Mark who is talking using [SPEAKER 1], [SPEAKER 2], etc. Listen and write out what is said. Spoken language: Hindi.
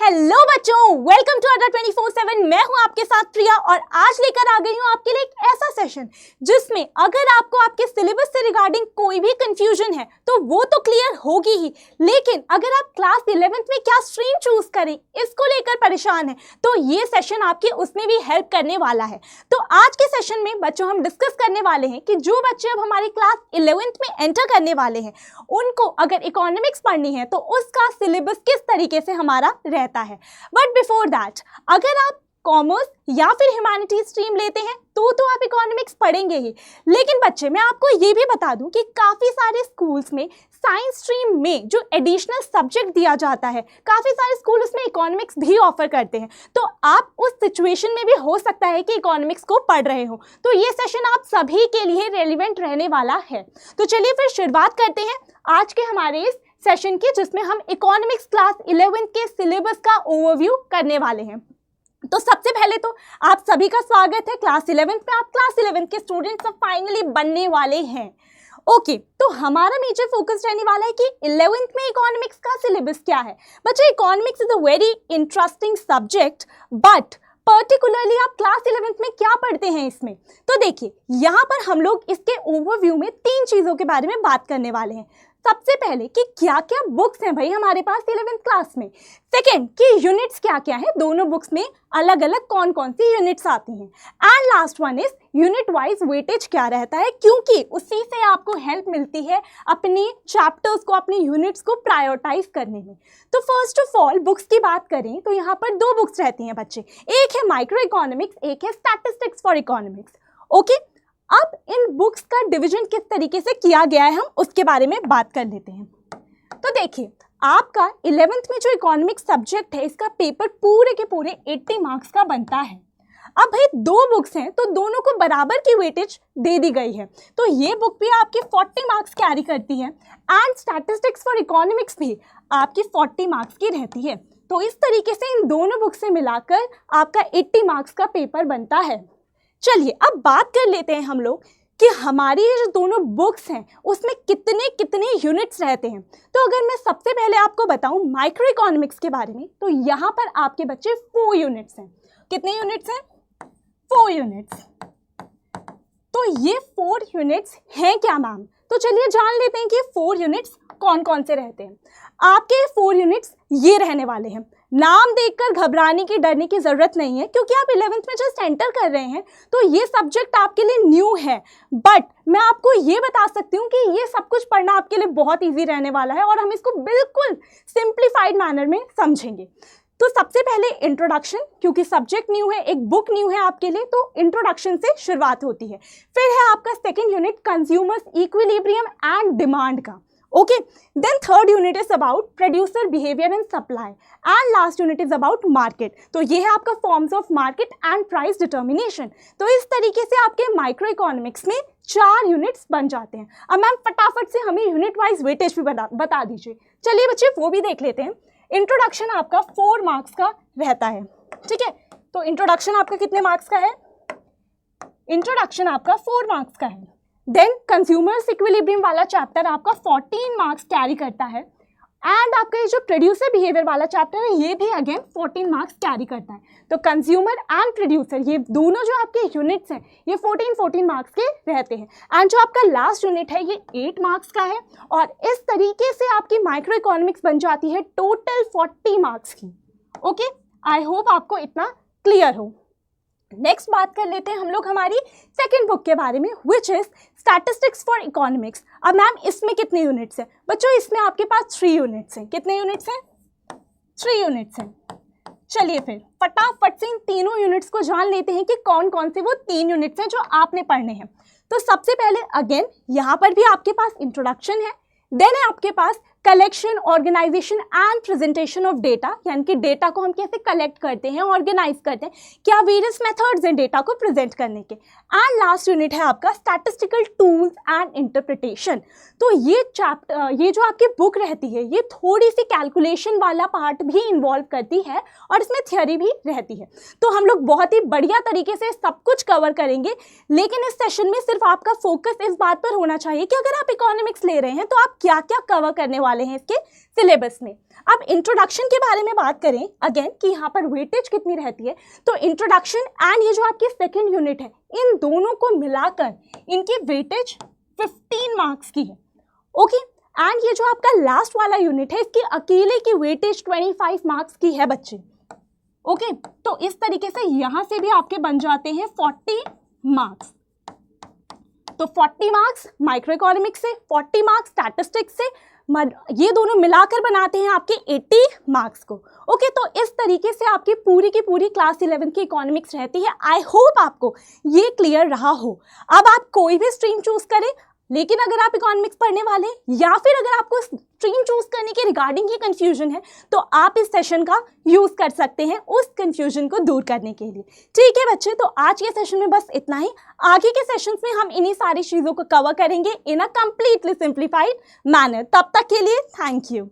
[SPEAKER 1] हेलो बच्चों, वेलकम टू अड्डा 24/7। मैं हूं आपके साथ प्रिया और आज लेकर आ गई हूं आपके लिए एक ऐसा सेशन जिसमें अगर आपको आपके सिलेबस से रिगार्डिंग कोई भी कंफ्यूजन है तो वो तो क्लियर होगी ही, लेकिन अगर आप क्लास 11th में क्या स्ट्रीम चूज करें इसको लेकर परेशान है तो ये सेशन आपकी उसमें भी हेल्प करने वाला है। तो आज के सेशन में बच्चों हम डिस्कस करने वाले हैं कि जो बच्चे अब हमारी क्लास 11th में एंटर करने वाले हैं उनको अगर इकोनॉमिक्स पढ़नी है तो उसका सिलेबस किस तरीके से हमारा रहता है। बट बिफोर दैट, अगर आप कॉमर्स या फिर ह्यूमैनिटीज स्ट्रीम लेते हैं तो आप इकोनॉमिक्स पढ़ेंगे ही, लेकिन बच्चे मैं आपको ये भी बता दूं कि काफ़ी सारे स्कूल्स में साइंस स्ट्रीम में जो एडिशनल सब्जेक्ट दिया जाता है काफ़ी सारे स्कूल उसमें इकोनॉमिक्स भी ऑफर करते हैं। तो आप उस सिचुएशन में भी हो सकता है कि इकोनॉमिक्स को पढ़ रहे हो, तो ये सेशन आप सभी के लिए रेलिवेंट रहने वाला है। तो चलिए फिर शुरुआत करते हैं आज के हमारे इस सेशन की, जिसमें हम इकोनॉमिक्स क्लास 11th के सिलेबस का ओवरव्यू करने वाले हैं। तो सबसे पहले तो आप सभी का स्वागत है क्लास 11th में। आप क्लास 11th के स्टूडेंट्स अब फाइनली बनने वाले हैं। ओके, तो हमारा मेजर फोकस रहने वाला है कि 11th में इकोनॉमिक्स का सिलेबस क्या है। बच्चे, economics is a very interesting subject, but particularly आप क्लास 11th में क्या पढ़ते हैं इसमें। तो देखिए, यहाँ पर हम लोग इसके ओवरव्यू में 3 चीज़ों के बारे में बात करने वाले हैं। सबसे पहले कि क्या क्या बुक्स हैं भाई हमारे पास 11th क्लास में। सेकंड कि यूनिट्स क्या क्या है, दोनों बुक्स में अलग अलग कौन कौन सी यूनिट्स आती हैं। And last one is unit wise weightage क्या रहता है, क्योंकि उसी से आपको हेल्प मिलती है अपनी चैप्टर्स को, अपनी यूनिट्स को प्रायोरिटाइज करने में। तो फर्स्ट ऑफ ऑल बुक्स की बात करें तो यहाँ पर 2 बुक्स रहती हैं बच्चे, एक है माइक्रो इकोनॉमिक्स, एक है स्टैटिस्टिक्स फॉर इकोनॉमिक्स। ओके, अब इन बुक्स का डिवीजन किस तरीके से किया गया है हम उसके बारे में बात कर लेते हैं। तो देखिए, आपका 11th में जो इकोनॉमिक्स सब्जेक्ट है इसका पेपर पूरे के पूरे 80 मार्क्स का बनता है। अब भाई 2 बुक्स हैं तो दोनों को बराबर की वेटेज दे दी गई है, तो ये बुक भी आपके 40 मार्क्स कैरी करती है एंड स्टैटिस्टिक्स फॉर इकोनॉमिक्स भी आपकी 40 मार्क्स की रहती है। तो इस तरीके से इन दोनों बुक्स से मिलाकर आपका 80 मार्क्स का पेपर बनता है। चलिए अब बात कर लेते हैं हम लोग कि हमारी ये जो दोनों बुक्स हैं उसमें कितने कितने यूनिट्स रहते हैं। तो अगर मैं सबसे पहले आपको बताऊं माइक्रो इकोनॉमिक्स के बारे में, तो यहाँ पर आपके बच्चे 4 यूनिट्स हैं। कितने यूनिट्स हैं? 4 यूनिट्स। तो ये 4 यूनिट्स हैं क्या मैम? तो चलिए जान लेते हैं कि 4 यूनिट्स कौन कौन से रहते हैं। आपके 4 यूनिट्स ये रहने वाले हैं। नाम देखकर घबराने की, डरने की ज़रूरत नहीं है, क्योंकि आप 11th में जस्ट एंटर कर रहे हैं तो ये सब्जेक्ट आपके लिए न्यू है। बट मैं आपको ये बता सकती हूँ कि ये सब कुछ पढ़ना आपके लिए बहुत ईजी रहने वाला है और हम इसको बिल्कुल सिंप्लीफाइड मैनर में समझेंगे। तो सबसे पहले इंट्रोडक्शन, क्योंकि सब्जेक्ट न्यू है, एक बुक न्यू है आपके लिए, तो इंट्रोडक्शन से शुरुआत होती है। फिर है आपका second unit consumers equilibrium and demand का। Okay, then third unit is about producer behaviour and supply and last unit is about market. तो ये है आपका forms of market and price determination. तो इस तरीके से आपके माइक्रो इकोनॉमिक्स में 4 यूनिट्स बन जाते हैं। अब मैम फटाफट से हमें यूनिट वाइज वेटेज भी बता दीजिए। चलिए बच्चे वो भी देख लेते हैं। इंट्रोडक्शन आपका 4 मार्क्स का रहता है, ठीक है। तो इंट्रोडक्शन आपका कितने मार्क्स का है? इंट्रोडक्शन आपका 4 मार्क्स का है। देन कंज्यूमर्स इक्विलिब्रियम वाला चैप्टर आपका 14 मार्क्स कैरी करता है एंड आपका ये जो प्रोड्यूसर बिहेवियर वाला चैप्टर है ये भी अगेन 14 मार्क्स कैरी करता है। तो कंज्यूमर एंड प्रोड्यूसर ये दोनों जो आपके यूनिट्स हैं ये 14 मार्क्स के रहते हैं। एंड जो आपका लास्ट यूनिट है ये 8 मार्क्स का है और इस तरीके से आपकी माइक्रो इकोनॉमिक्स बन जाती है टोटल 40 मार्क्स की। ओके, आई होप आपको इतना क्लियर हो। नेक्स्ट बात कर लेते हैं हम लोग हमारी सेकंड बुक के बारे में, which is statistics for economics. अब मैम इसमें कितने यूनिट्स हैं? बच्चों इसमें आपके पास 3 यूनिट्स हैं। कितने यूनिट्स हैं? 3 यूनिट्स हैं। चलिए फिर फटाफट से इन तीनों यूनिट्स को जान लेते हैं कि कौन कौन से वो 3 यूनिट्स हैं जो आपने पढ़ने हैं। तो सबसे पहले अगेन यहाँ पर भी आपके पास इंट्रोडक्शन है, देन है आपके पास collection, organisation and presentation of data, यानी कि डेटा को हम कैसे कलेक्ट करते हैं, ऑर्गेनाइज करते हैं, क्या वेरियस मेथड्स हैं डेटा को प्रेजेंट करने के। एंड लास्ट यूनिट है आपका स्टैटिस्टिकल टूल्स एंड इंटरप्रिटेशन। तो ये जो आपकी बुक रहती है ये थोड़ी सी कैलकुलेशन वाला पार्ट भी इन्वॉल्व करती है और इसमें थ्योरी भी रहती है। तो हम लोग बहुत ही बढ़िया तरीके से सब कुछ कवर करेंगे, लेकिन इस सेशन में सिर्फ आपका फोकस इस बात पर होना चाहिए कि अगर आप इकोनॉमिक्स ले रहे हैं तो आप क्या क्या कवर करने वाले वाले हैं इसके सिलेबस में। अब इंट्रोडक्शन के बारे में बात करें अगेन कि यहाँ पर वेटेज कितनी रहती है, तो इंट्रोडक्शन एंड ये जो आपकी सेकेंड यूनिट है, इन दोनों को मिलाकर इनकी वेटेज 15 मार्क्स की है। ओके, एंड ये जो आपका लास्ट वाला यूनिट है, इसकी अकेले की वेटेज 25 मार्क्स की है बच्चे। ओके, तो इस तरीके से यहां से भी आपके बन जाते हैं 40 मार्क्स। तो 40 मार्क्स माइक्रो इकोनॉमिक्स से, 40 मार्क्स स्टैटिस्टिक्स से, ये दोनों मिलाकर बनाते हैं आपके 80 मार्क्स को। ओके, तो इस तरीके से आपकी पूरी की पूरी क्लास 11 की इकोनॉमिक्स रहती है। आई होप आपको ये क्लियर रहा हो। अब आप कोई भी स्ट्रीम चूज करें, लेकिन अगर आप इकोनॉमिक्स पढ़ने वाले या फिर अगर आपको स्ट्रीम चूज करने के रिगार्डिंग ही कंफ्यूजन है, तो आप इस सेशन का यूज कर सकते हैं उस कंफ्यूजन को दूर करने के लिए। ठीक है बच्चे, तो आज के सेशन में बस इतना ही। आगे के सेशंस में हम इन्हीं सारी चीजों को कवर करेंगे इन अ कंप्लीटली सिंप्लीफाइड मैनर। तब तक के लिए थैंक यू।